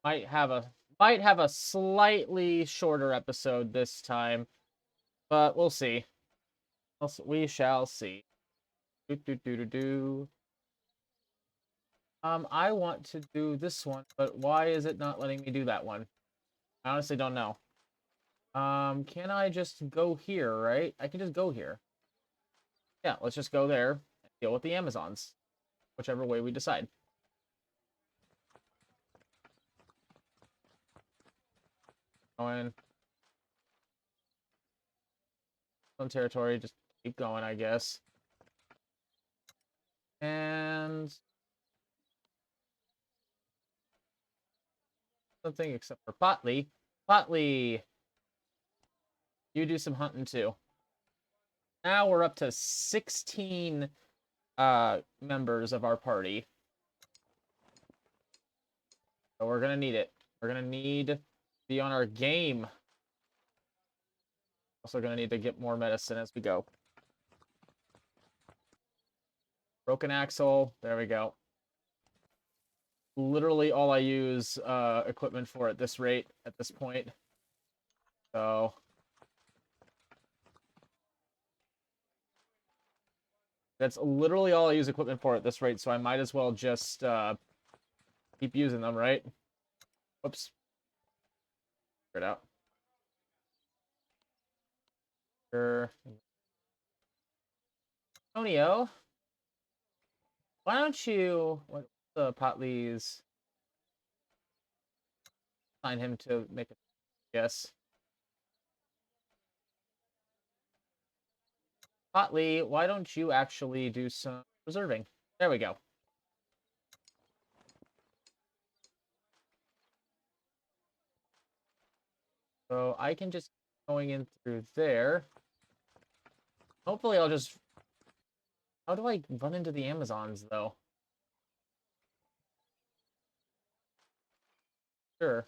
Might have a slightly shorter episode this time, but we'll see. We shall see. I want to do this one, but why is it not letting me do that one? I honestly don't know. Can I just go here, right? I can just go here. Yeah, let's just go there and deal with the Amazons. Whichever way we decide. Going. Some territory, just keep going, I guess. And something except for Potley. Potley, you do some hunting too. Now we're up to 16 members of our party. So we're gonna need it. We're gonna need to be on our game. Also gonna need to get more medicine as we go. Broken axle. There we go. Literally all I use equipment for at this rate, at this point. So that's literally all I use equipment for at this rate, so I might as well just keep using them, right? Whoops. Figure it out. Sure. Antonio, why don't you... What the Potley's... Find him to make a guess. Potley, why don't you actually do some preserving? There we go. So I can just keep going in through there. Hopefully I'll just... How do I run into the Amazons, though? Sure.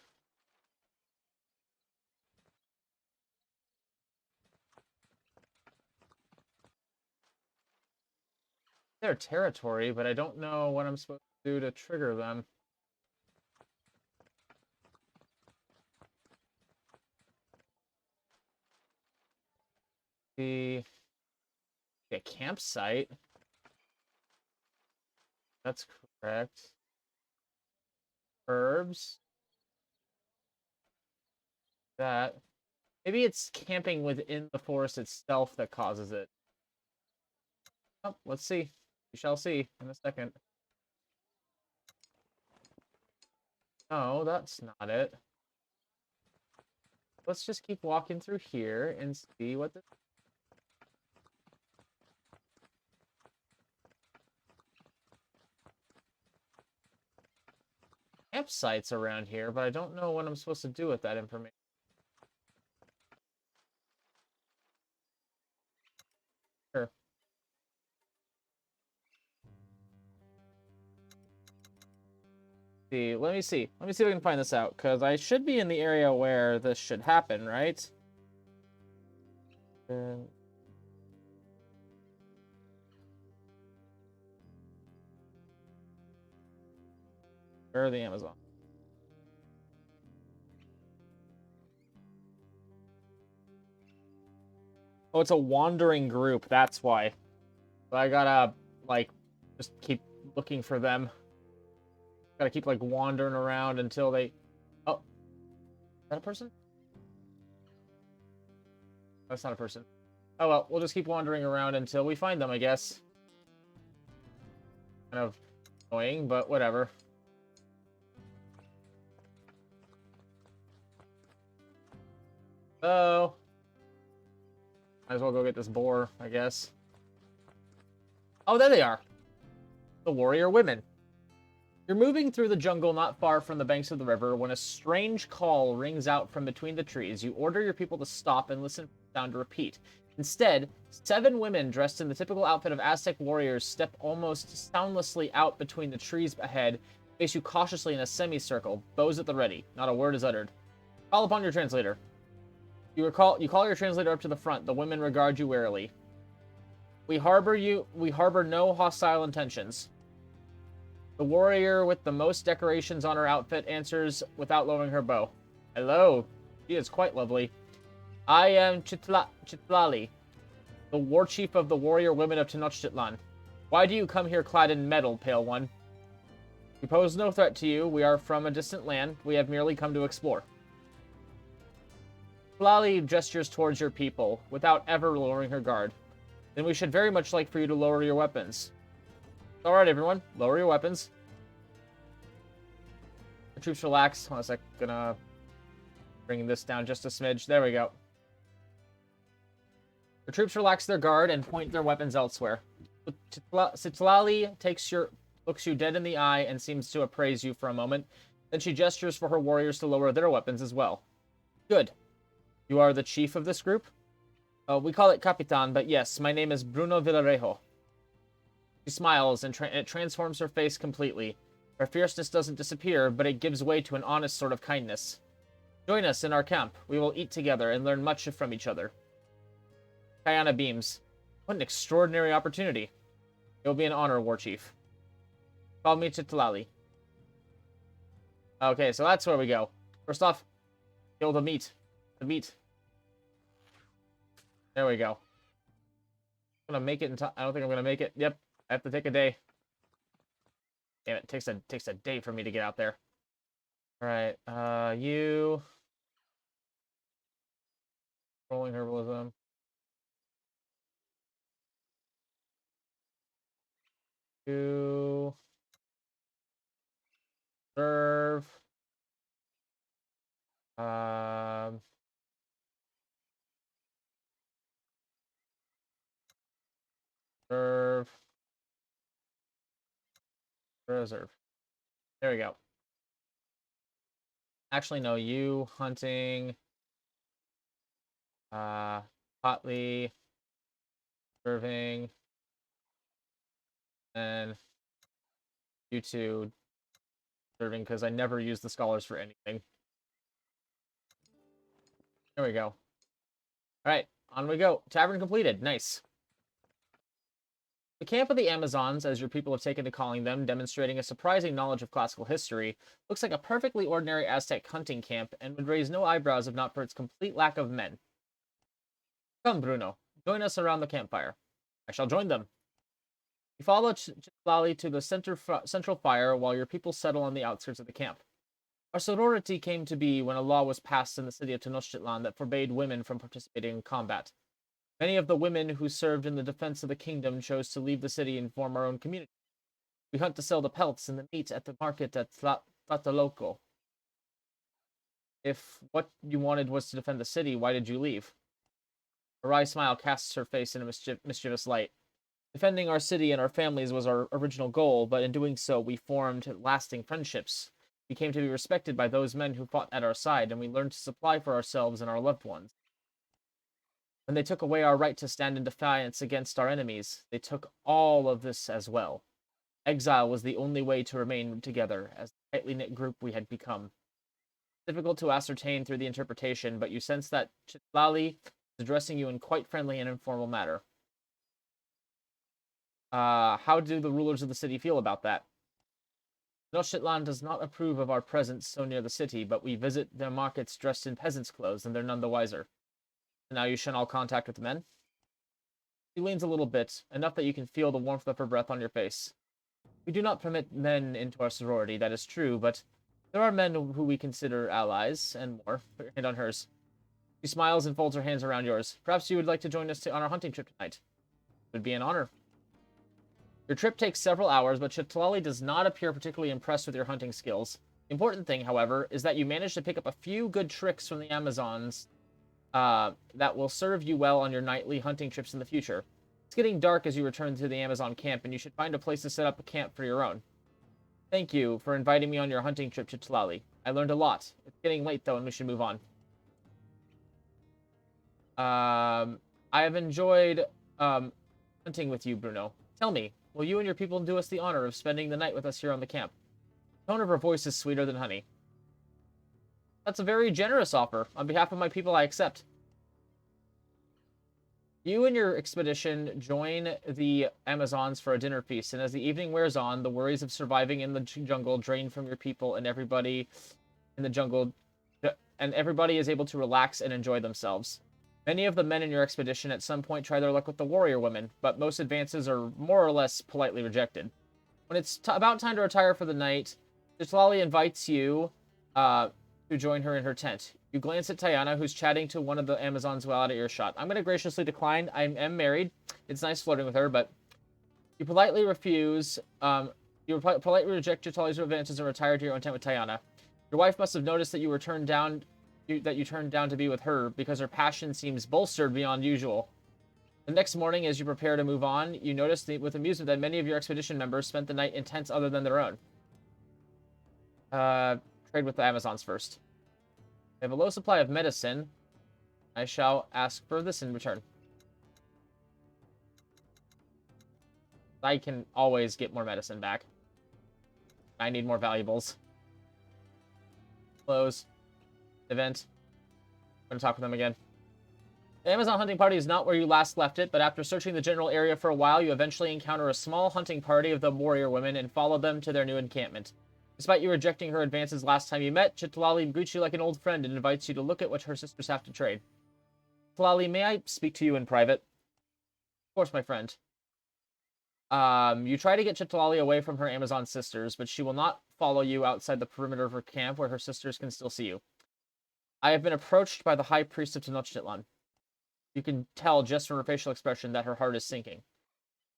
Their territory, but I don't know what I'm supposed to do to trigger them. The campsite. That's correct. Herbs. That. Maybe it's camping within the forest itself that causes it. Oh, let's see. We shall see in a second. No, that's not it. Let's just keep walking through here and see what this... Campsites around here, but I don't know what I'm supposed to do with that information. Sure. See, let me see. Let me see if I can find this out, because I should be in the area where this should happen, right? Where are the Amazon? Oh, it's a wandering group. That's why. So I gotta, like, just keep looking for them. Gotta keep, like, wandering around until they... Oh. Is that a person? That's not a person. Oh, well, we'll just keep wandering around until we find them, I guess. Kind of annoying, but whatever. Oh. Might as well go get this boar, I guess. Oh, there they are. The warrior women. You're moving through the jungle not far from the banks of the river when a strange call rings out from between the trees. You order your people to stop and listen for the sound to repeat. Instead, 7 women dressed in the typical outfit of Aztec warriors step almost soundlessly out between the trees ahead, face you cautiously in a semicircle, bows at the ready. Not a word is uttered. Call upon your translator. You call your translator up to the front. The women regard you warily. We harbor no hostile intentions. The warrior with the most decorations on her outfit answers without lowering her bow. Hello. She is quite lovely. I am Chitlali, the war chief of the warrior women of Tenochtitlan. Why do you come here clad in metal, pale one? We pose no threat to you. We are from a distant land. We have merely come to explore. Chitlali gestures towards your people, without ever lowering her guard. Then we should very much like for you to lower your weapons. Alright, everyone. Lower your weapons. The troops relax. Hold on a sec. Gonna bring this down just a smidge. There we go. The troops relax their guard and point their weapons elsewhere. Chitlali looks you dead in the eye and seems to appraise you for a moment. Then she gestures for her warriors to lower their weapons as well. Good. You are the chief of this group? We call it Capitan, but yes, my name is Bruno Villarejo. She smiles, and it transforms her face completely. Her fierceness doesn't disappear, but it gives way to an honest sort of kindness. Join us in our camp. We will eat together and learn much from each other. Kayana beams. What an extraordinary opportunity. It will be an honor, War Chief. Call me Chitlali. Okay, so that's where we go. First off, kill the meat. The meat. There we go. I'm gonna make it in time. I don't think I'm gonna make it. Yep, I have to take a day. Damn it, takes a day for me to get out there. All right, you. Rolling herbalism. You. Serve. Serve. Reserve. There we go. Actually, no, you hunting. Hotly. Serving. And you two serving because I never use the scholars for anything. There we go. Alright, on we go. Tavern completed. Nice. The camp of the Amazons, as your people have taken to calling them, demonstrating a surprising knowledge of classical history, looks like a perfectly ordinary Aztec hunting camp and would raise no eyebrows if not for its complete lack of men. Come, Bruno. Join us around the campfire. I shall join them. You follow Chitlali to the central fire while your people settle on the outskirts of the camp. Our sorority came to be when a law was passed in the city of Tenochtitlan that forbade women from participating in combat. Many of the women who served in the defense of the kingdom chose to leave the city and form our own community. We hunt to sell the pelts and the meat at the market at Tlatelolco. If what you wanted was to defend the city, why did you leave? A wry smile casts her face in a mischievous light. Defending our city and our families was our original goal, but in doing so, we formed lasting friendships. We came to be respected by those men who fought at our side, and we learned to supply for ourselves and our loved ones. When they took away our right to stand in defiance against our enemies, they took all of this as well. Exile was the only way to remain together, as the tightly knit group we had become. Difficult to ascertain through the interpretation, but you sense that Chitlali is addressing you in quite friendly and informal manner. How do the rulers of the city feel about that? Tenochtitlan does not approve of our presence so near the city, but we visit their markets dressed in peasants' clothes, and they're none the wiser. And now you shun all contact with men? She leans a little bit, enough that you can feel the warmth of her breath on your face. We do not permit men into our sorority, that is true, but there are men who we consider allies, and more. Put your hand on hers. She smiles and folds her hands around yours. Perhaps you would like to join us on our hunting trip tonight. It would be an honor. Your trip takes several hours, but Chitlali does not appear particularly impressed with your hunting skills. The important thing, however, is that you managed to pick up a few good tricks from the Amazons that will serve you well on your nightly hunting trips in the future. It's getting dark as you return to the Amazon camp, and you should find a place to set up a camp for your own. Thank you for inviting me on your hunting trip to Chitlali. I learned a lot. It's getting late, though, and we should move on. I have enjoyed hunting with you, Bruno. Tell me, will you and your people do us the honor of spending the night with us here on the camp? The tone of her voice is sweeter than honey. That's a very generous offer. On behalf of my people, I accept. You and your expedition join the Amazons for a dinner feast, and as the evening wears on, the worries of surviving in the jungle drain from your people, and everybody in the jungle, and everybody is able to relax and enjoy themselves. Many of the men in your expedition at some point try their luck with the warrior women, but most advances are more or less politely rejected. When it's about time to retire for the night, Jitlali invites you to join her in her tent. You glance at Tayana, who's chatting to one of the Amazons well out of earshot. I'm going to graciously decline. I am married. It's nice flirting with her, but you politely refuse. You politely reject Jitlali's advances and retire to your own tent with Tayana. Your wife must have noticed that you turned down to be with her because her passion seems bolstered beyond usual. The next morning, as you prepare to move on, you notice with amusement that many of your expedition members spent the night in tents other than their own. Trade with the Amazons first. They have a low supply of medicine. I shall ask for this in return. I can always get more medicine back. I need more valuables. Close. Event. I'm going to talk with them again. The Amazon hunting party is not where you last left it, but after searching the general area for a while, you eventually encounter a small hunting party of the warrior women and follow them to their new encampment. Despite you rejecting her advances last time you met, Jitlali greets you like an old friend and invites you to look at what her sisters have to trade. Jitlali, may I speak to you in private? Of course, my friend. You try to get Jitlali away from her Amazon sisters, but she will not follow you outside the perimeter of her camp where her sisters can still see you. I have been approached by the High Priest of Tenochtitlan. You can tell just from her facial expression that her heart is sinking.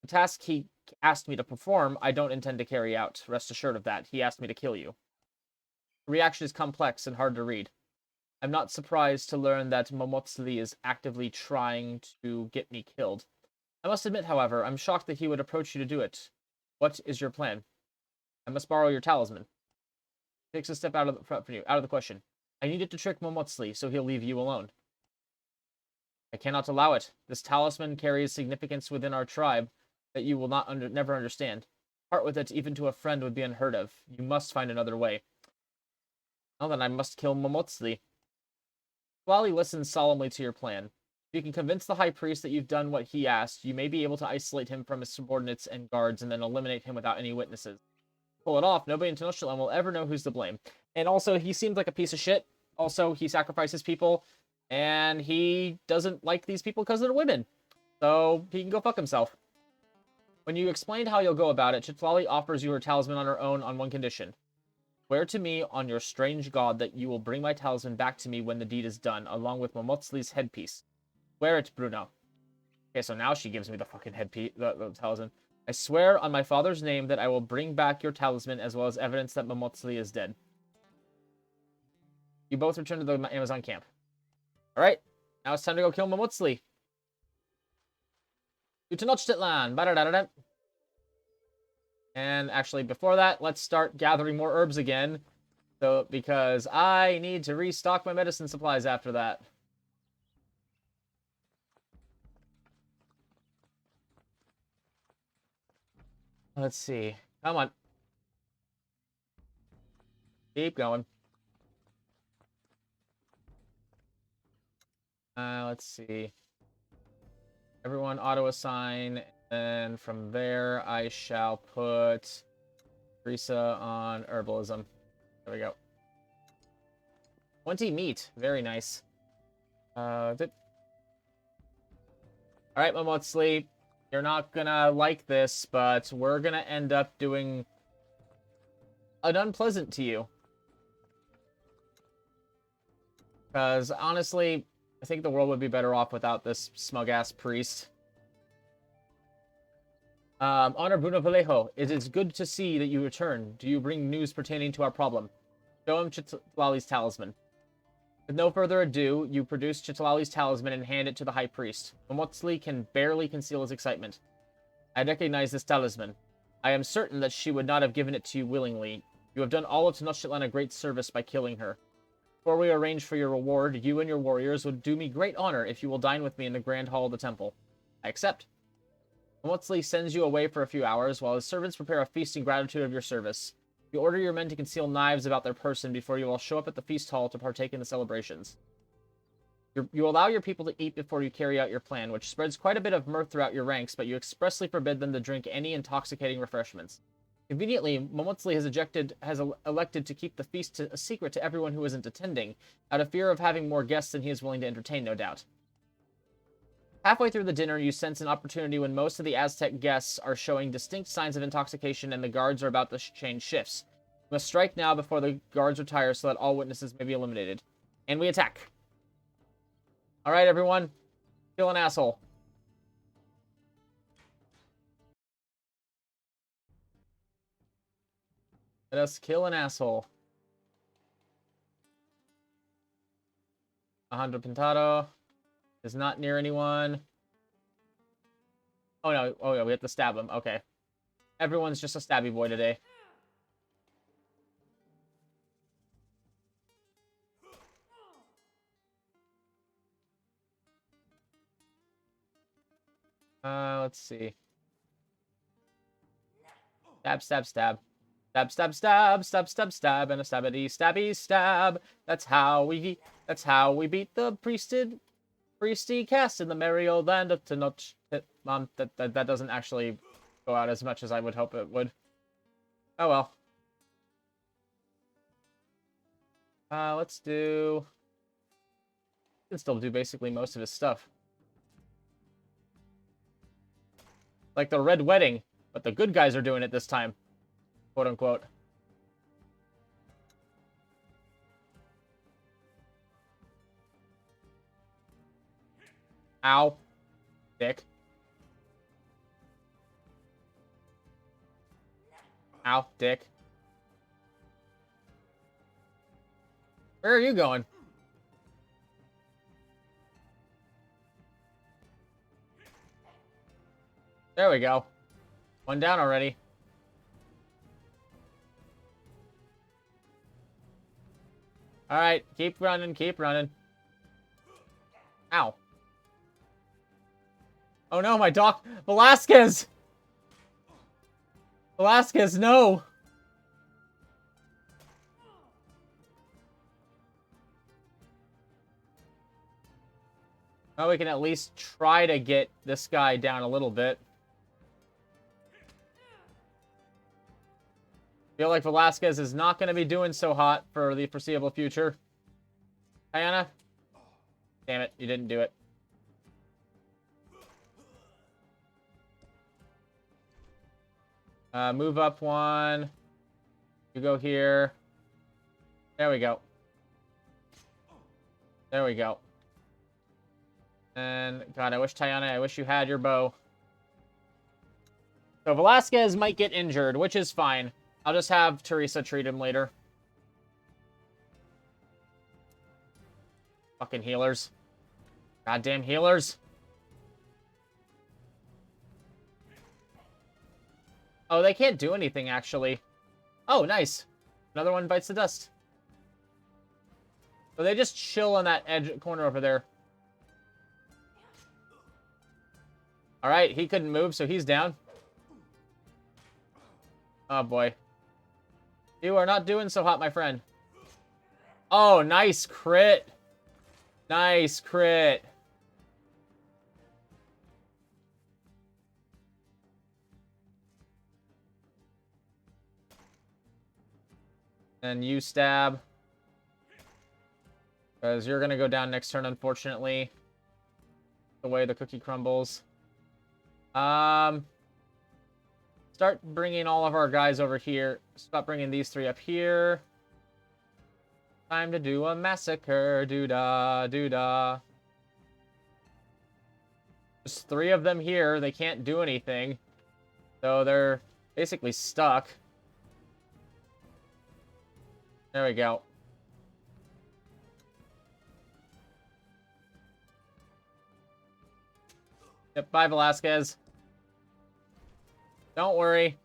The task he asked me to perform, I don't intend to carry out. Rest assured of that. He asked me to kill you. The reaction is complex and hard to read. I'm not surprised to learn that Momotsli is actively trying to get me killed. I must admit, however, I'm shocked that he would approach you to do it. What is your plan? I must borrow your talisman. He takes a step out of the question. I need it to trick Momotsli, so he'll leave you alone. I cannot allow it. This talisman carries significance within our tribe that you will never understand. Part with it, even to a friend, would be unheard of. You must find another way. Well, then I must kill Momotsli. Wally listens solemnly to your plan. If you can convince the High Priest that you've done what he asked, you may be able to isolate him from his subordinates and guards and then eliminate him without any witnesses. Pull it off, nobody in Tenochtitlan will ever know who's to blame. And also, he seems like a piece of shit. Also, he sacrifices people, and he doesn't like these people because they're women. So, he can go fuck himself. When you explained how you'll go about it, Jitlali offers you her talisman on her own on one condition. Swear to me on your strange god that you will bring my talisman back to me when the deed is done, along with Momotsli's headpiece. Swear it, Bruno. Okay, so now she gives me the fucking headpiece, the talisman. I swear on my father's name that I will bring back your talisman as well as evidence that Momotsli is dead. You both return to the Amazon camp. Alright, now it's time to go kill Momotsli. To Tenochtitlan. Ba-da-da-da-da. And actually, before that, let's start gathering more herbs again. So, because I need to restock my medicine supplies after that. Let's see. Come on. Keep going. Let's see. Everyone auto-assign, and from there, I shall put Teresa on herbalism. There we go. 20 meat. Very nice. Alright, Momotsli. You're not gonna like this, but we're gonna end up doing an unpleasant to you. Because, honestly, I think the world would be better off without this smug-ass priest. Honor Bruno Vallejo, it is good to see that you return. Do you bring news pertaining to our problem? Show him Jitlali's talisman. With no further ado, you produce Jitlali's talisman and hand it to the High Priest. Momotsli can barely conceal his excitement. I recognize this talisman. I am certain that she would not have given it to you willingly. You have done all of Tenochtitlan a great service by killing her. Before we arrange for your reward, you and your warriors would do me great honor if you will dine with me in the Grand Hall of the Temple. I accept. Momotsli sends you away for a few hours, while his servants prepare a feast in gratitude of your service. You order your men to conceal knives about their person before you all show up at the feast hall to partake in the celebrations. You allow your people to eat before you carry out your plan, which spreads quite a bit of mirth throughout your ranks, but you expressly forbid them to drink any intoxicating refreshments. Conveniently, Momotsley has elected to keep the feast a secret to everyone who isn't attending, out of fear of having more guests than he is willing to entertain, no doubt. Halfway through the dinner, you sense an opportunity when most of the Aztec guests are showing distinct signs of intoxication and the guards are about to change shifts. You must strike now before the guards retire so that all witnesses may be eliminated. And we attack. Alright, everyone. Kill an asshole. Let us kill an asshole. Alejandro Pintado is not near anyone. Oh, no. Oh, yeah, we have to stab him. Okay. Everyone's just a stabby boy today. Let's see. Stab, stab, stab. Stab, stab, stab, stab, stab, stab, and a stabbity, stabby, stab. That's how we beat the priesty cast in the merry old land of Tenoch. That doesn't actually go out as much as I would hope it would. Oh well. Let's do. We can still do basically most of his stuff. Like the Red Wedding, but the good guys are doing it this time. Quote unquote. Ow. Dick. Ow, dick. Where are you going? There we go. One down already. Alright, keep running, keep running. Ow. Oh no, my doc... Velasquez! Velasquez, no! Well, we can at least try to get this guy down a little bit. Feel like Velasquez is not going to be doing so hot for the foreseeable future. Diana? Damn it, you didn't do it. Move up one. You go here. There we go. There we go. And, God, I wish, Tiana, I wish you had your bow. So Velasquez might get injured, which is fine. I'll just have Teresa treat him later. Fucking healers. Goddamn healers. Oh, they can't do anything, actually. Oh, nice. Another one bites the dust. So they just chill on that edge corner over there. Alright, he couldn't move, so he's down. Oh, boy. You are not doing so hot, my friend. Oh, nice crit. Nice crit. And you stab. Because you're going to go down next turn, unfortunately. The way the cookie crumbles. Start bringing all of our guys over here. Stop bringing these three up here. Time to do a massacre. Doo-da, doo-da. Just three of them here. They can't do anything. So they're basically stuck. There we go. Yep, bye, Velasquez. Don't worry.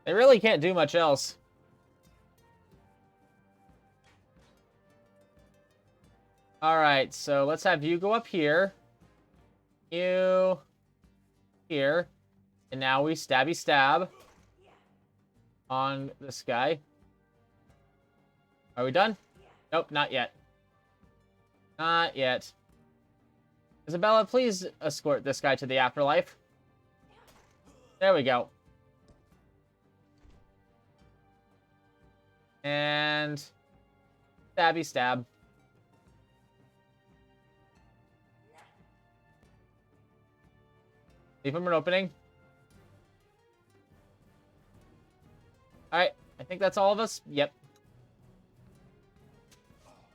They really can't do much else. Alright, so let's have you go up here. You... here. And now we stabby stab on this guy. Are we done? Nope, not yet. Not yet. Isabella, please escort this guy to the afterlife. There we go. And stabby stab. Leave him an opening. Alright, I think that's all of us. Yep.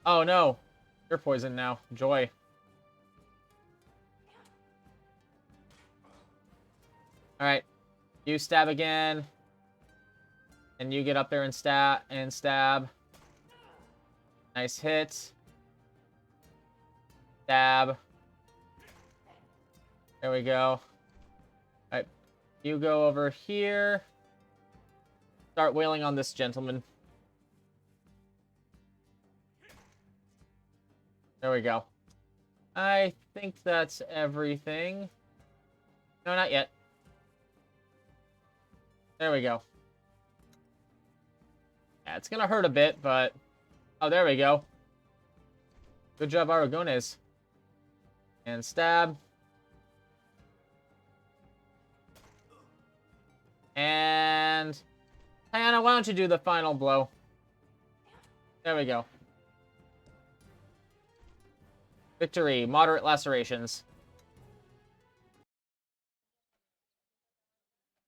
Oh no. You're poisoned now. Joy. Alright. You stab again. And you get up there and stab. Nice hit. Stab. There we go. Alright. You go over here. Start wailing on this gentleman. There we go. I think that's everything. No, not yet. There we go. Yeah, it's gonna hurt a bit, but... Oh, there we go. Good job, Aragones. And stab. And... Hannah, why don't you do the final blow? There we go. Victory. Moderate lacerations.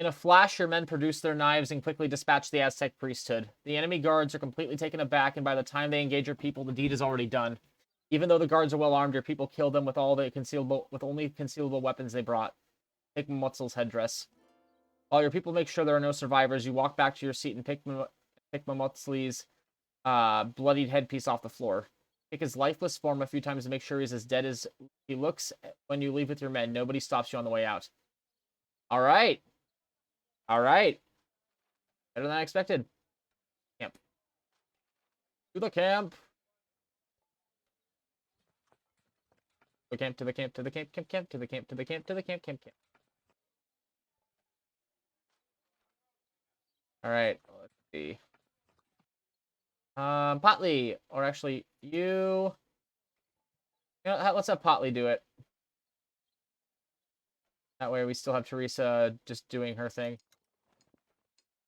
In a flash, your men produce their knives and quickly dispatch the Aztec priesthood. The enemy guards are completely taken aback, and by the time they engage your people, the deed is already done. Even though the guards are well armed, your people kill them with only concealable weapons they brought. Take Momotzel's headdress. While your people make sure there are no survivors, you walk back to your seat and pick Momotzli's bloodied headpiece off the floor. Pick his lifeless form a few times to make sure he's as dead as he looks when you leave with your men. Nobody stops you on the way out. All right. All right. Better than I expected. Camp. To the camp. To the camp, to the camp, to the camp, camp, to the camp, to the camp, to the camp, camp. All right, let's see. Potley, or actually, you know, let's have Potley do it. That way we still have Teresa just doing her thing.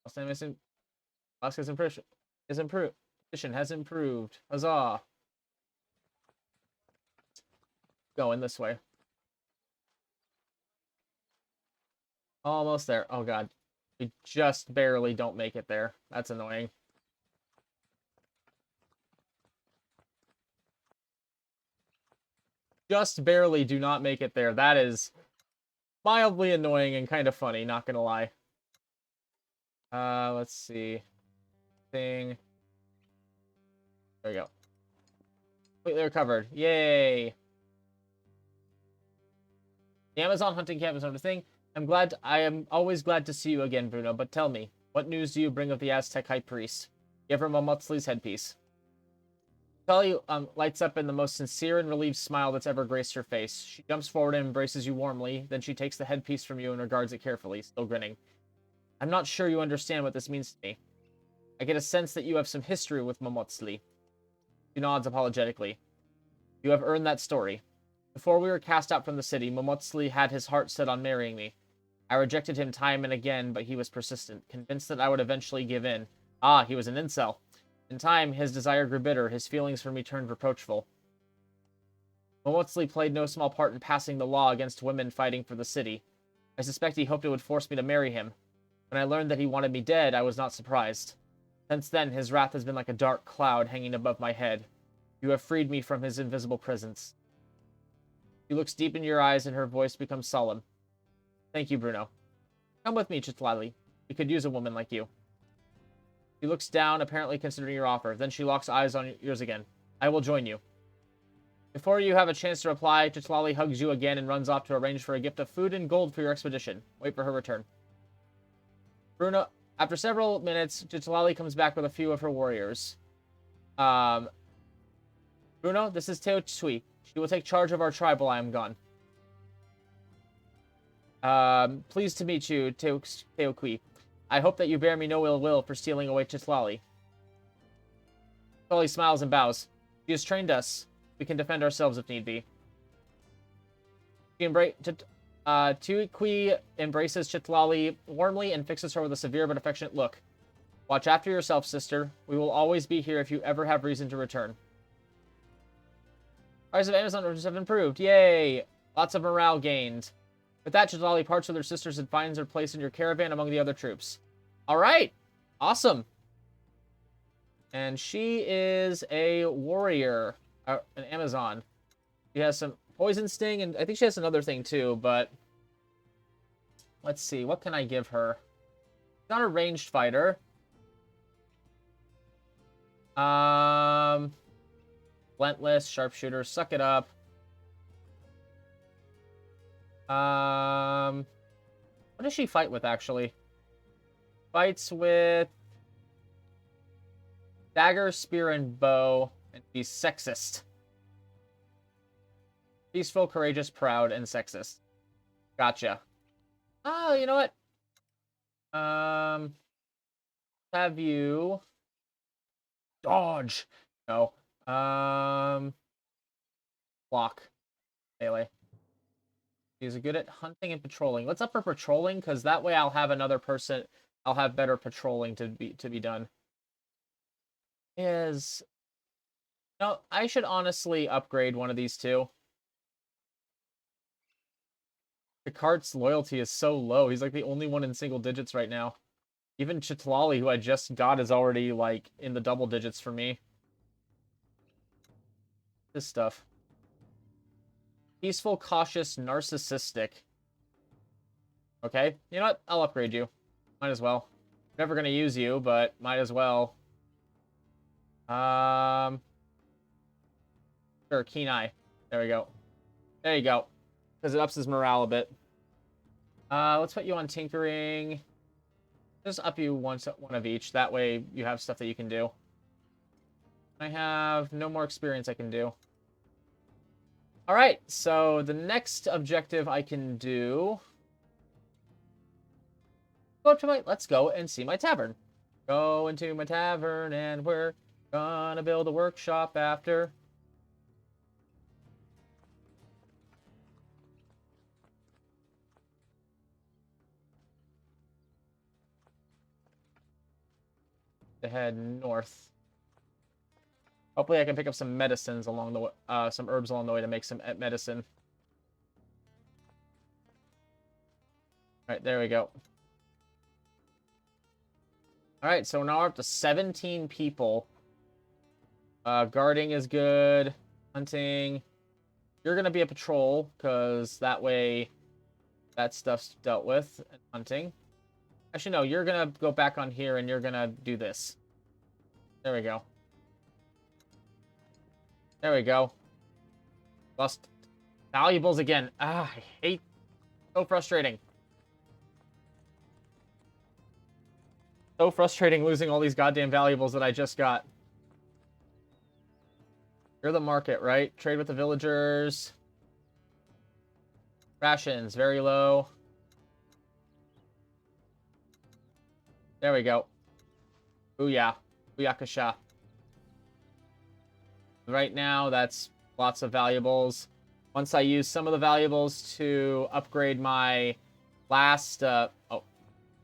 Alaska's impression is improved. Position has improved. Huzzah. Going this way. Almost there. Oh god. We just barely don't make it there. That's annoying. Just barely do not make it there. That is mildly annoying and kind of funny, not gonna lie. Let's see. Thing. There we go. Completely recovered. Yay. The Amazon hunting camp is another thing. I am always glad to see you again, Bruno, but tell me, what news do you bring of the Aztec High Priest? Give her Momotzli's headpiece. Tully lights up in the most sincere and relieved smile that's ever graced her face. She jumps forward and embraces you warmly, then she takes the headpiece from you and regards it carefully, still grinning. I'm not sure you understand what this means to me. I get a sense that you have some history with Momotzli. She nods apologetically. You have earned that story. Before we were cast out from the city, Momotzli had his heart set on marrying me. I rejected him time and again, but he was persistent, convinced that I would eventually give in. Ah, he was an incel. In time, his desire grew bitter, his feelings for me turned reproachful. Momotzli played no small part in passing the law against women fighting for the city. I suspect he hoped it would force me to marry him. When I learned that he wanted me dead, I was not surprised. Since then, his wrath has been like a dark cloud hanging above my head. You have freed me from his invisible presence. She looks deep in your eyes and her voice becomes solemn. Thank you, Bruno. Come with me, Chitlali. We could use a woman like you. She looks down, apparently considering your offer. Then she locks eyes on yours again. I will join you. Before you have a chance to reply, Chitlali hugs you again and runs off to arrange for a gift of food and gold for your expedition. Wait for her return. Bruno, after several minutes, Chitlali comes back with a few of her warriors. Bruno, this is Teo Tsui. She will take charge of our tribe while I am gone. Pleased to meet you, Teokwi. I hope that you bear me no ill will for stealing away Chitlali. Chitlali smiles and bows. She has trained us. We can defend ourselves if need be. Teokwi embraces Chitlali warmly and fixes her with a severe but affectionate look. Watch after yourself, sister. We will always be here if you ever have reason to return. Price of Amazon orders have improved. Yay! Lots of morale gained. With that, Chitlali parts with her sisters and finds her place in your caravan among the other troops. Alright! Awesome! And she is a warrior. An Amazon. She has some poison sting, and I think she has another thing too, but... Let's see, what can I give her? She's not a ranged fighter. Relentless, sharpshooter, suck it up. What does she fight with, actually? Fights with dagger, spear, and bow, and she's sexist. Peaceful, courageous, proud, and sexist. Gotcha. Oh, you know what? Have you dodge? No. Block. Melee. He's good at hunting and patrolling. Let's up her patrolling, because that way I'll have another person. I'll have better patrolling to be done. Is no, I should honestly upgrade one of these two. Picard's loyalty is so low. He's like the only one in single digits right now. Even Chitlali, who I just got, is already like in the double digits for me. This stuff. Peaceful, cautious, narcissistic. Okay, you know what? I'll upgrade you. Might as well. Never gonna use you, but might as well. Sure, keen eye. There we go. There you go. Because it ups his morale a bit. Let's put you on tinkering. Just up you one of each. That way you have stuff that you can do. I have no more experience I can do. Alright, so the next objective I can do... Go up to my... Let's go and see my tavern. Go into my tavern and we're gonna build a workshop after. To head north. Hopefully I can pick up some medicines along the way, some herbs along the way to make some medicine. Alright, there we go. Alright, so now we're up to 17 people. Guarding is good. Hunting. You're gonna be a patrol, because that way that stuff's dealt with. And hunting. Actually, no, you're gonna go back on here and you're gonna do this. There we go. There we go. Lost valuables again. Ah, I hate... So frustrating. So frustrating losing all these goddamn valuables that I just got. You're the market, right? Trade with the villagers. Rations, very low. There we go. Booyah. Booyakasha. Right now, that's lots of valuables. Once I use some of the valuables to upgrade my last... I'm going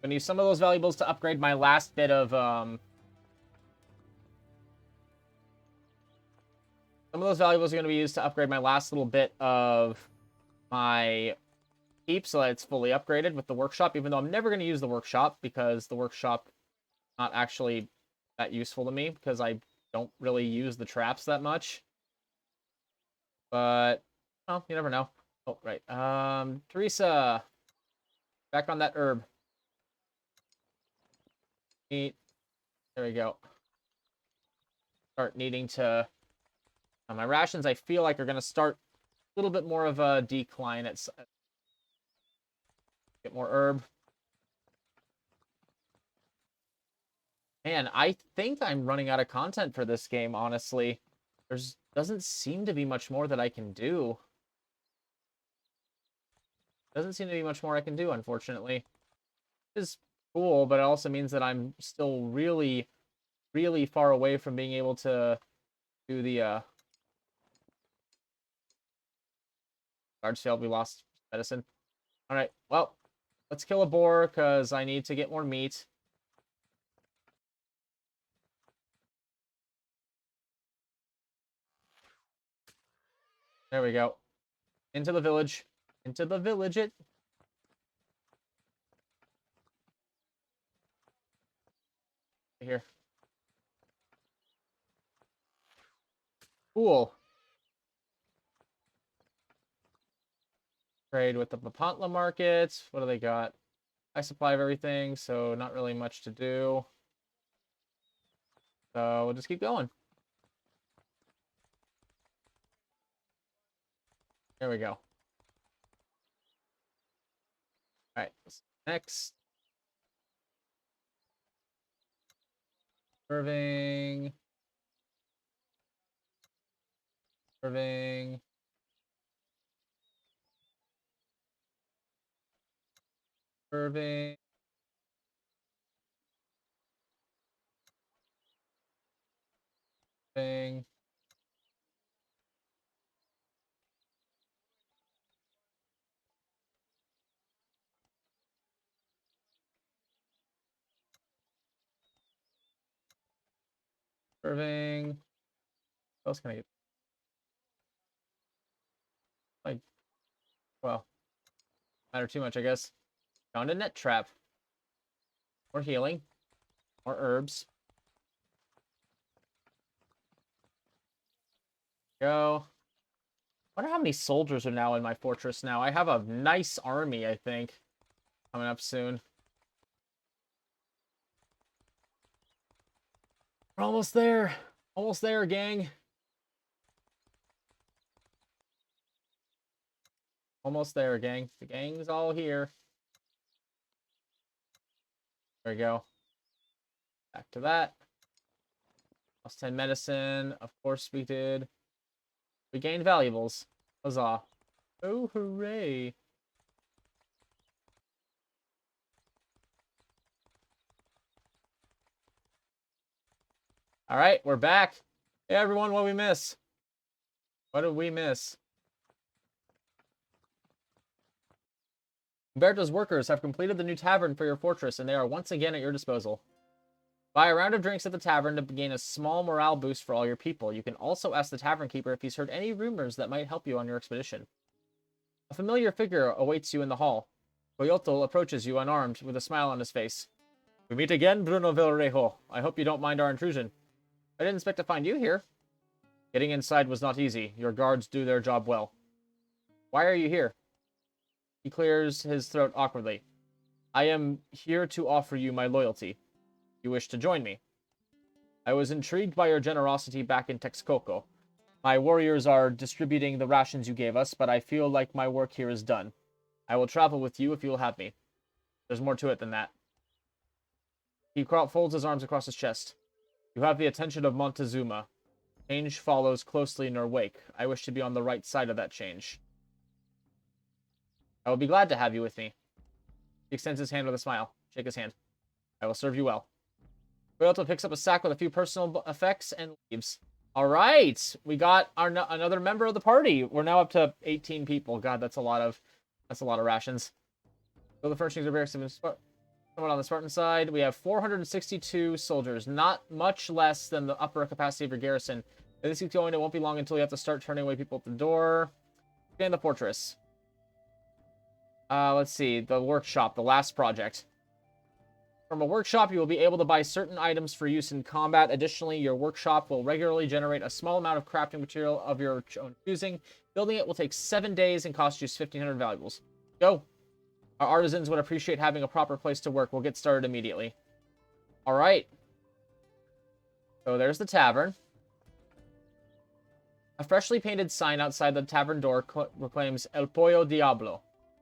to use some of those valuables to upgrade my last bit of... Some of those valuables are going to be used to upgrade my last little bit of my keep so that it's fully upgraded with the workshop, even though I'm never going to use the workshop because the workshop not actually that useful to me because I don't really use the traps that much. But, well, you never know. Oh, right. Teresa. Back on that herb. Eat. There we go. Start needing to... my rations, I feel like, are going to start a little bit more of a decline. It's get more herb. Man, I think I'm running out of content for this game, honestly. Doesn't seem to be much more that I can do. Doesn't seem to be much more I can do, unfortunately. It's cool, but it also means that I'm still really, really far away from being able to do the, guards failed, we lost medicine. Alright, well, let's kill a boar, because I need to get more meat. There we go. Into the village. Into the village, it. Here. Cool. Trade with the Papantla market. What do they got? I supply of everything, so not really much to do. So we'll just keep going. There we go. Alright, next. Serving. Serving. Serving. Serving. Serving. What else can I get? Like, well, matter too much, I guess. Found a net trap. More healing. More herbs. Go. Wonder how many soldiers are now in my fortress now. I have a nice army, I think, coming up soon. We're almost there. Almost there, gang. Almost there, gang. The gang's all here. There we go. Back to that. Plus 10 medicine. Of course we did. We gained valuables. Huzzah. Oh, hooray. Alright, we're back. Hey, everyone, what did we miss? What did we miss? Umberto's workers have completed the new tavern for your fortress, and they are once again at your disposal. Buy a round of drinks at the tavern to gain a small morale boost for all your people. You can also ask the tavern keeper if he's heard any rumors that might help you on your expedition. A familiar figure awaits you in the hall. Coyotl approaches you unarmed, with a smile on his face. We meet again, Bruno Villarrejo. I hope you don't mind our intrusion. I didn't expect to find you here. Getting inside was not easy. Your guards do their job well. Why are you here? He clears his throat awkwardly. I am here to offer you my loyalty. You wish to join me. I was intrigued by your generosity back in Texcoco. My warriors are distributing the rations you gave us, but I feel like my work here is done. I will travel with you if you will have me. There's more to it than that. He folds his arms across his chest. You have the attention of Montezuma. Change follows closely in your wake. I wish to be on the right side of that change. I will be glad to have you with me. He extends his hand with a smile. Shake his hand. I will serve you well. Coyotl picks up a sack with a few personal effects and leaves. All right, we got another member of the party. We're now up to 18 people. God, that's a lot of rations. So the furnishings are very somewhat on the Spartan side. We have 462 soldiers, not much less than the upper capacity of your garrison. If this keeps going, it won't be long until you have to start turning away people at the door. Expand the fortress. Let's see, the workshop, the last project. From a workshop, you will be able to buy certain items for use in combat. Additionally, your workshop will regularly generate a small amount of crafting material of your own choosing. Building it will take 7 days and cost you 1,500 valuables. Go! Our artisans would appreciate having a proper place to work. We'll get started immediately. Alright. So there's the tavern. A freshly painted sign outside the tavern door proclaims El Pollo Diablo.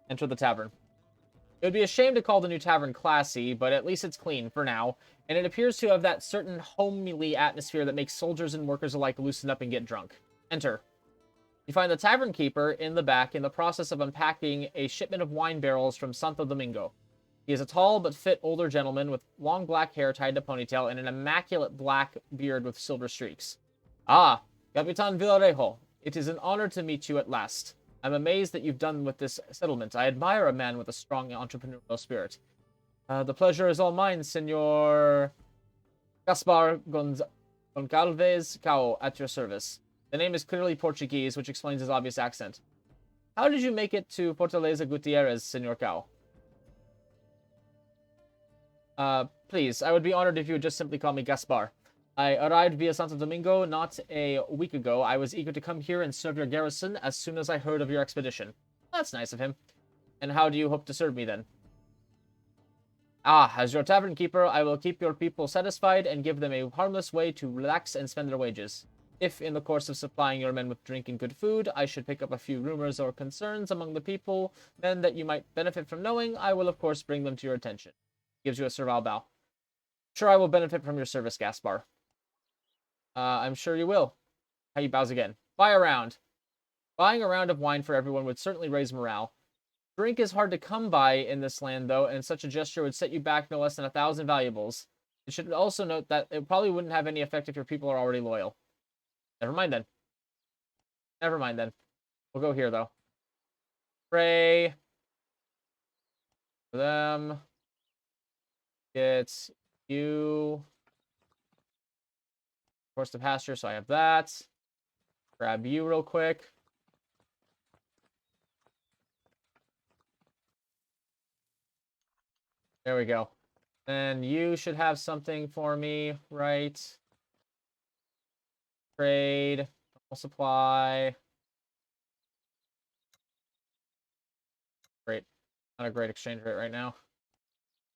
Enter the tavern. It would be a shame to call the new tavern classy, but at least it's clean for now, and it appears to have that certain homely atmosphere that makes soldiers and workers alike loosen up and get drunk. Enter. You find the tavern keeper in the back in the process of unpacking a shipment of wine barrels from Santo Domingo. He is a tall but fit older gentleman with long black hair tied in a ponytail and an immaculate black beard with silver streaks. Ah, Capitan Villarejo, it is an honor to meet you at last. I'm amazed that you've done with this settlement. I admire a man with a strong entrepreneurial spirit. The pleasure is all mine, Senor Gaspar Goncalves Cao, at your service. The name is clearly Portuguese, which explains his obvious accent. How did you make it to Fortaleza Gutierrez, Senor Cao? Please, I would be honored if you would just simply call me Gaspar. I arrived via Santo Domingo not a week ago. I was eager to come here and serve your garrison as soon as I heard of your expedition. That's nice of him. And how do you hope to serve me, then? Ah, as your tavern keeper, I will keep your people satisfied and give them a harmless way to relax and spend their wages. If, in the course of supplying your men with drink and good food, I should pick up a few rumors or concerns among the people, men that you might benefit from knowing, I will of course bring them to your attention. Gives you a servile bow. Sure, I will benefit from your service, Gaspar. I'm sure you will. How he bows again. Buy a round. Buying a round of wine for everyone would certainly raise morale. Drink is hard to come by in this land, though, and such a gesture would set you back no less than 1,000 valuables. You should also note that it probably wouldn't have any effect if your people are already loyal. Never mind, then. Never mind, then. We'll go here, though. Pray for them. Get you... Horse to pasture, so I have that. Grab you real quick. There we go. And you should have something for me, right? Trade. Supply. Great. Not a great exchange rate right now.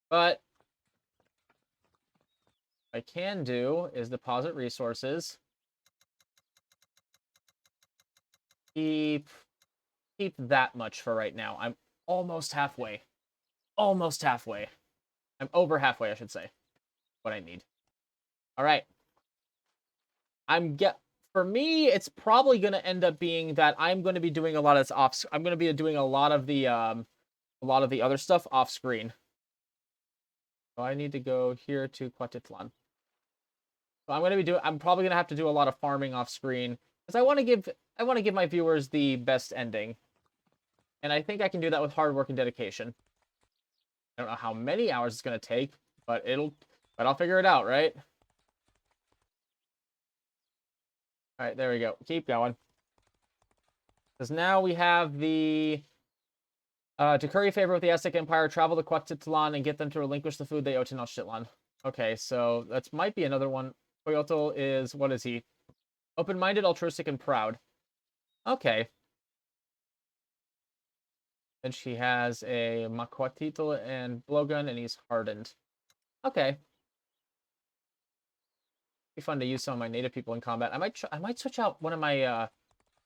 But what I can do is deposit resources. Keep that much for right now. I'm almost halfway. Almost halfway. I'm over halfway, I should say. What I need. All right. For me, it's probably going to end up being that I'm going to be doing a lot of this I'm going to be doing a lot of the other stuff off screen. So I need to go here to Cuautitlan. So I'm probably going to have to do a lot of farming off screen because I want to give my viewers the best ending. And I think I can do that with hard work and dedication. I don't know how many hours it's going to take, but I'll figure it out, right? All right, there we go. Keep going. Because now we have the... to curry favor with the Aztec Empire, travel to Cuautitlan and get them to relinquish the food they owe to Tenochtitlan. Okay, so that might be another one. Coyotl is... What is he? Open-minded, altruistic, and proud. Okay. And she has a Maquatitl and blowgun, and he's hardened. Okay. Be fun to use some of my native people in combat. I might switch out one of my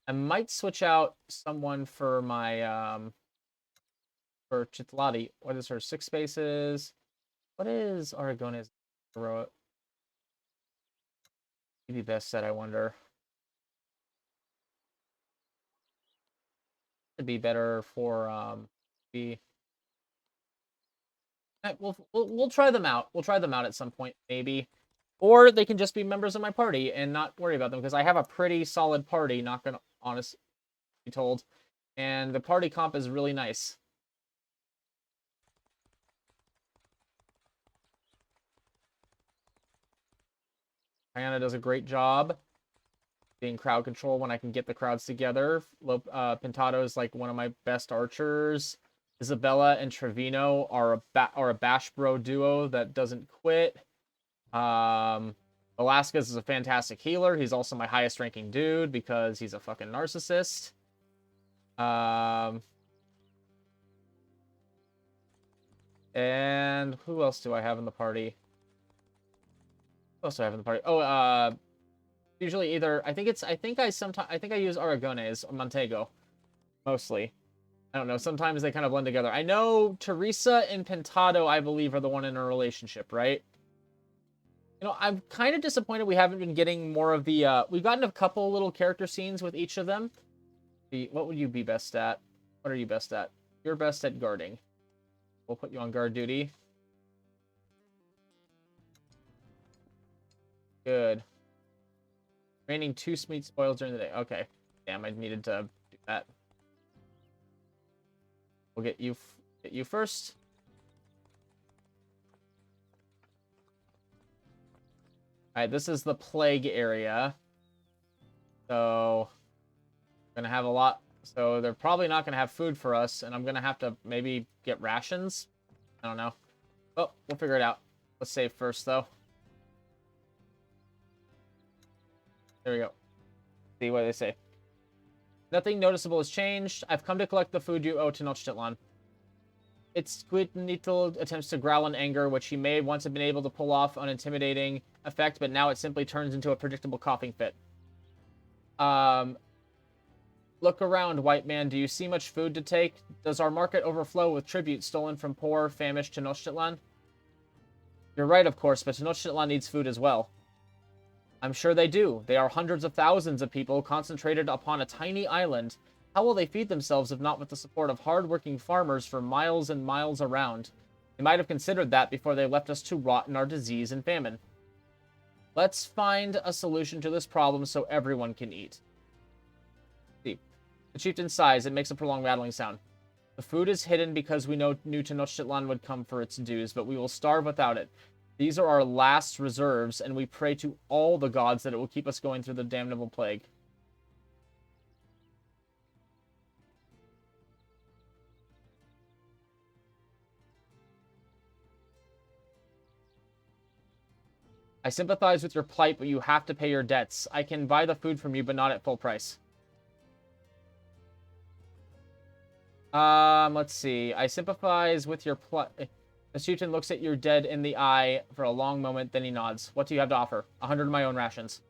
I might switch out someone for my for Chitlati. What is her 6 spaces? What is Aragone's heroic? Maybe best set, I wonder. It'd be better for we'll try them out. We'll try them out at some point, maybe. Or they can just be members of my party and not worry about them, because I have a pretty solid party, not gonna honestly be told. And the party comp is really nice. Diana does a great job being crowd control when I can get the crowds together. Pintado is like one of my best archers. Isabella and Trevino are a bash bro duo that doesn't quit. Velasquez is a fantastic healer. He's also my highest ranking dude because he's a fucking narcissist. And who else do I have in the party? Who else do I have in the party? Oh, usually either I think I use Aragones or Montego mostly. I don't know. Sometimes they kind of blend together. I know Teresa and Pintado, I believe, are the one in a relationship, right? You know, I'm kind of disappointed we haven't been getting more of the... we've gotten a couple little character scenes with each of them, What would you be best at? What are you best at? You're best at guarding. We'll put you on guard duty. Good. Raining 2 meat spoils during the day. Okay. Damn, I needed to do that. We'll get you first. All right, this is the plague area. So, gonna have a lot. So they're probably not gonna have food for us, and I'm gonna have to maybe get rations. I don't know. Oh, we'll figure it out. Let's save first, though. There we go. See what they say. Nothing noticeable has changed. I've come to collect the food you owe to Tenochtitlan. Its Squidnitl attempts to growl in anger, which he may once have been able to pull off an intimidating effect, but now it simply turns into a predictable coughing fit. Look around, white man. Do you see much food to take? Does our market overflow with tribute stolen from poor, famished Tenochtitlan? You're right, of course, but Tenochtitlan needs food as well. I'm sure they do. They are hundreds of thousands of people concentrated upon a tiny island. How will they feed themselves if not with the support of hard-working farmers for miles and miles around? They might have considered that before they left us to rot in our disease and famine. Let's find a solution to this problem so everyone can eat. See. The chieftain sighs. It makes a prolonged rattling sound. The food is hidden because we knew Tenochtitlan would come for its dues, but we will starve without it. These are our last reserves, and we pray to all the gods that it will keep us going through the damnable plague. I sympathize with your plight, but you have to pay your debts. I can buy the food from you, but not at full price. Let's see. I sympathize with your plight. The chieftain looks at your dead in the eye for a long moment, then he nods. What do you have to offer? 100 of my own rations.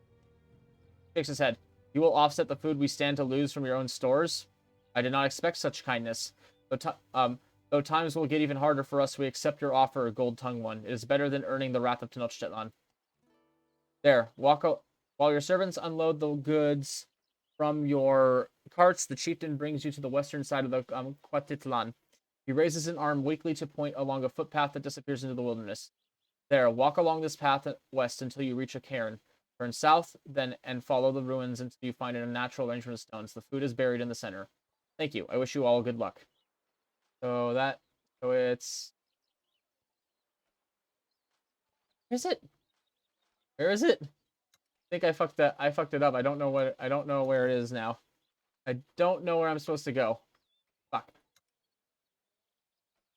Shakes his head. You will offset the food we stand to lose from your own stores? I did not expect such kindness. Though times will get even harder for us, we accept your offer, gold-tongued one. It is better than earning the wrath of Tenochtitlan. There, while your servants unload the goods from your carts, the chieftain brings you to the western side of the Quatitlan. He raises an arm weakly to point along a footpath that disappears into the wilderness. There, walk along this path west until you reach a cairn. Turn south, then, and follow the ruins until you find a natural arrangement of stones. The food is buried in the center. Thank you. I wish you all good luck. So it's... Where is it? Where is it? I think I fucked it up. I don't know where it is now. I don't know where I'm supposed to go. Fuck.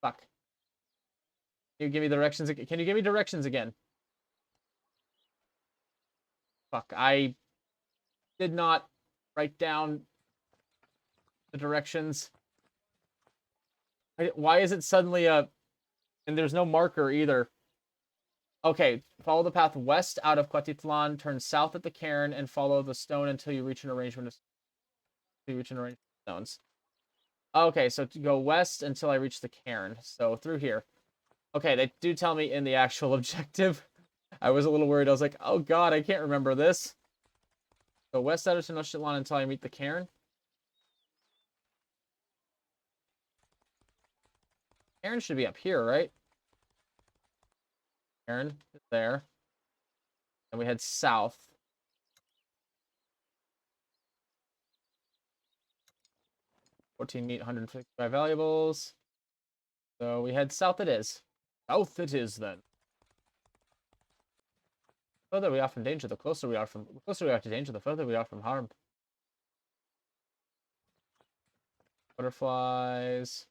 Fuck. Can you give me directions? Can you give me directions again? Fuck. I did not write down the directions. Why is it suddenly a... And there's no marker either. Okay, follow the path west out of Quatitlan, turn south at the cairn, and follow the stone until you reach an arrangement of stones. Okay, so to go west until I reach the cairn. So through here. Okay, they do tell me in the actual objective. I was a little worried. I was like, oh god, I can't remember this. So west out of Tenochtitlan until I meet the cairn. Cairn should be up here, right? Cairn is there. And we head south. $14 meat, 155 valuables. So we head south it is. South it is then. The further we are from danger, the closer we are to danger, the further we are from harm. Butterflies.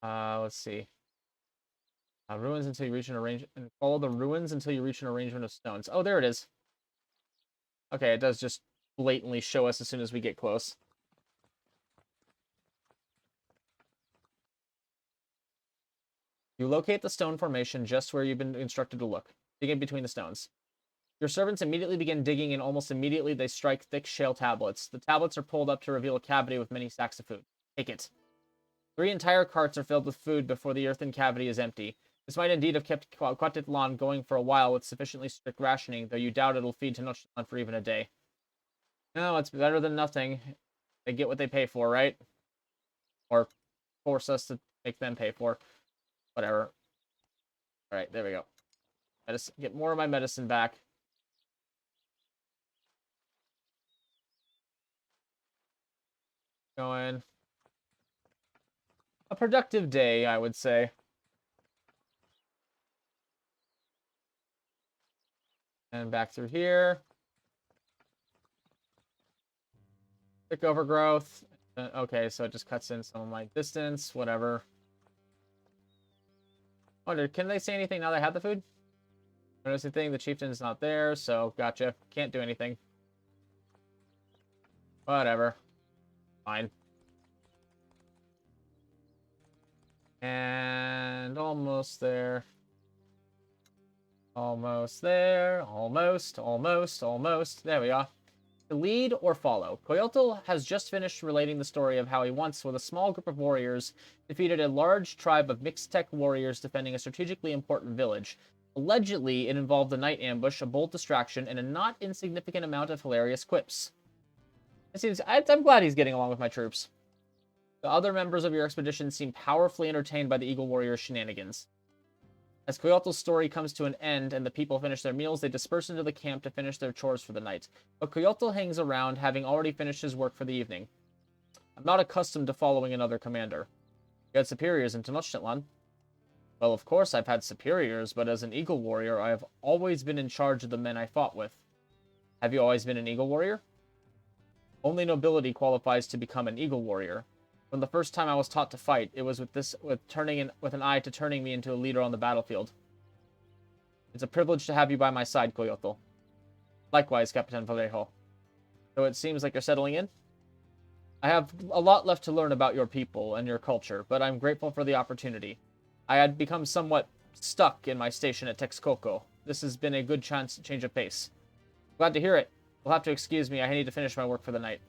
Let's see. Ruins until you reach an arrangement. And follow the ruins until you reach an arrangement of stones. Oh, there it is. Okay, it does just blatantly show us as soon as we get close. You locate the stone formation just where you've been instructed to look. Dig in between the stones. Your servants immediately begin digging, and almost immediately they strike thick shale tablets. The tablets are pulled up to reveal a cavity with many sacks of food. Take it. 3 entire carts are filled with food before the earthen cavity is empty. This might indeed have kept Quatitlan going for a while with sufficiently strict rationing, though you doubt it'll feed Tenochtitlan for even a day. No, it's better than nothing. They get what they pay for, right? Or force us to make them pay for. Whatever. Alright, there we go. I just get more of my medicine back. Going. A productive day, I would say. And back through here. Thick overgrowth. Okay, so it just cuts in some of my distance, whatever. Wonder, can they say anything now that I have the food? Notice the thing, the chieftain's not there, so gotcha. Can't do anything. Whatever. Fine. And almost there. Almost there. Almost, almost, almost. There we are. To lead or follow. Coyotl has just finished relating the story of how he once, with a small group of warriors, defeated a large tribe of mixed-tech warriors defending a strategically important village. Allegedly, it involved a night ambush, a bold distraction, and a not insignificant amount of hilarious quips. I'm glad he's getting along with my troops. The other members of your expedition seem powerfully entertained by the Eagle Warrior's shenanigans. As Coyotl's story comes to an end and the people finish their meals, they disperse into the camp to finish their chores for the night. But Coyotl hangs around, having already finished his work for the evening. I'm not accustomed to following another commander. You had superiors in Tenochtitlan. Well, of course I've had superiors, but as an Eagle Warrior, I have always been in charge of the men I fought with. Have you always been an Eagle Warrior? Only nobility qualifies to become an Eagle Warrior. From the first time I was taught to fight, it was with an eye to turning me into a leader on the battlefield. It's a privilege to have you by my side, Coyotl. Likewise, Capitan Vallejo. So it seems like you're settling in? I have a lot left to learn about your people and your culture, but I'm grateful for the opportunity. I had become somewhat stuck in my station at Texcoco. This has been a good chance to change of pace. Glad to hear it. You'll have to excuse me, I need to finish my work for the night.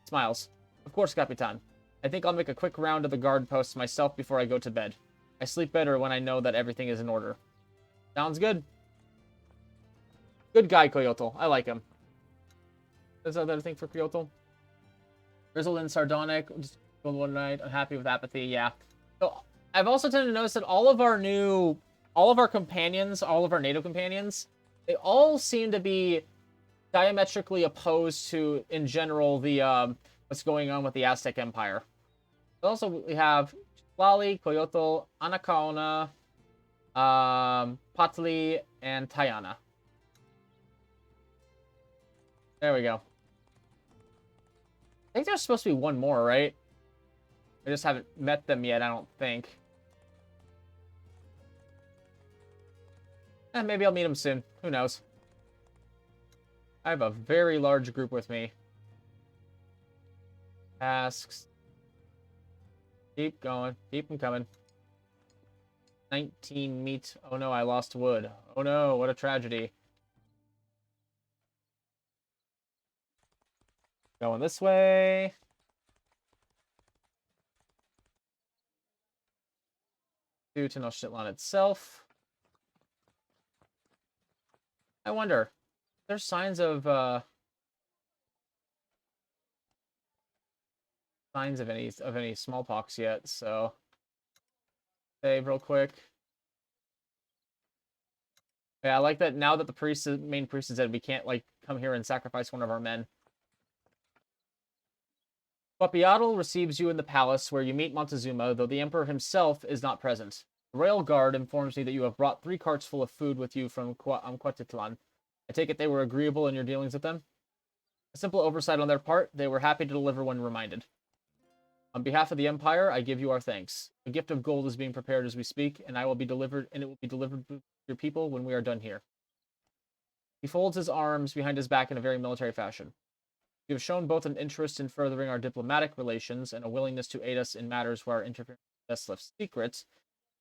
Smiles. Of course, Capitan. I think I'll make a quick round of the guard posts myself before I go to bed. I sleep better when I know that everything is in order. Sounds good. Good guy, Coyotl. I like him. There's another thing for Coyotl. Grizzled and sardonic. Just one night. Unhappy with apathy. Yeah. So I've also tended to notice that all of our companions, all of our native companions, they all seem to be diametrically opposed to, in general, the what's going on with the Aztec Empire. Also, we have Lali, Coyotl, Anacaona, Patli, and Tayana. There we go. I think there's supposed to be one more, right? I just haven't met them yet, I don't think. Maybe I'll meet them soon. Who knows? I have a very large group with me. Tasks. Keep going. Keep them coming. 19 meat. Oh no, I lost wood. Oh no, what a tragedy. Going this way. To Tenochtitlan itself. I wonder, there's signs of any smallpox yet, so save real quick. Yeah, I like that now that the main priest is dead, we can't like come here and sacrifice one of our men. Papiatl receives you in the palace where you meet Montezuma, though the emperor himself is not present. The royal guard informs me that you have brought 3 carts full of food with you from Cuautitlan. I take it they were agreeable in your dealings with them? A simple oversight on their part, they were happy to deliver when reminded. On behalf of the Empire, I give you our thanks. A gift of gold is being prepared as we speak, and it will be delivered to your people when we are done here. He folds his arms behind his back in a very military fashion. You have shown both an interest in furthering our diplomatic relations and a willingness to aid us in matters where our interference is best left secret.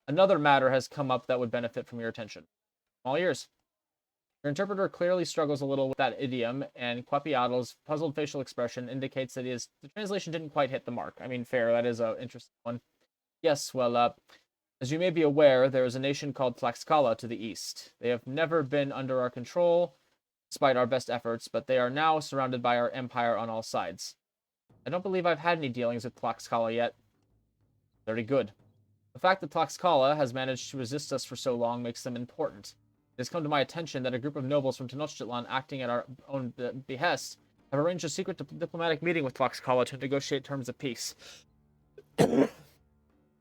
Another matter has come up that would benefit from your attention. All ears. Your interpreter clearly struggles a little with that idiom, and Quapiatl's puzzled facial expression indicates that the translation didn't quite hit the mark. I mean, fair, that is an interesting one. Yes, well, as you may be aware, there is a nation called Tlaxcala to the east. They have never been under our control, despite our best efforts, but they are now surrounded by our empire on all sides. I don't believe I've had any dealings with Tlaxcala yet. Very good. The fact that Tlaxcala has managed to resist us for so long makes them important. It has come to my attention that a group of nobles from Tenochtitlan, acting at our own behest, have arranged a secret diplomatic meeting with Tlaxcala to negotiate terms of peace. The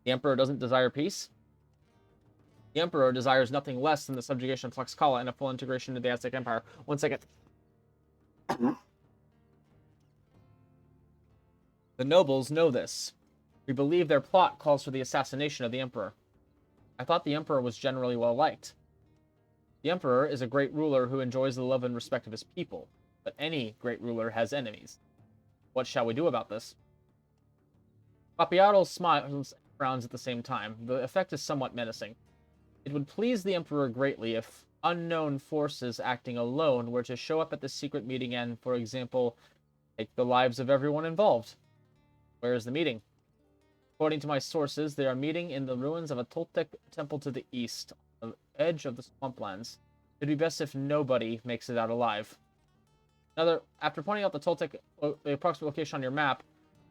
Emperor doesn't desire peace? The Emperor desires nothing less than the subjugation of Tlaxcala and a full integration into the Aztec Empire. One second. The nobles know this. We believe their plot calls for the assassination of the Emperor. I thought the Emperor was generally well liked. The Emperor is a great ruler who enjoys the love and respect of his people, but any great ruler has enemies. What shall we do about this? Papiaro smiles and frowns at the same time. The effect is somewhat menacing. It would please the Emperor greatly if unknown forces acting alone were to show up at the secret meeting and, for example, take the lives of everyone involved. Where is the meeting? According to my sources, they are meeting in the ruins of a Toltec temple to the east, on the edge of the swamplands. It'd be best if nobody makes it out alive. After pointing out the approximate location on your map,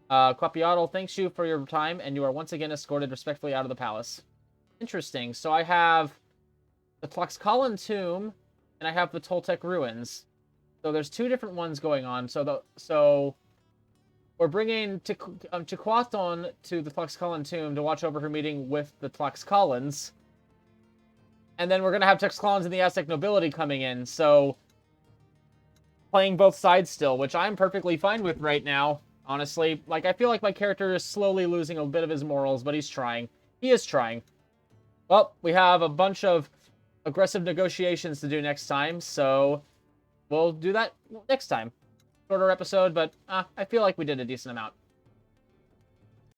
Quapiatl thanks you for your time, and you are once again escorted respectfully out of the palace. Interesting. So I have the Tlaxcalan tomb, and I have the Toltec ruins. So there's two different ones going on. So we're bringing Chiquaton to the Tlaxcalan tomb to watch over her meeting with the Tlaxcalans. And then we're going to have Tlaxcalans and the Aztec nobility coming in. So playing both sides still, which I'm perfectly fine with right now, honestly. Like, I feel like my character is slowly losing a bit of his morals, but he's trying. He is trying. Well, we have a bunch of aggressive negotiations to do next time, so we'll do that next time. Shorter episode, but I feel like we did a decent amount.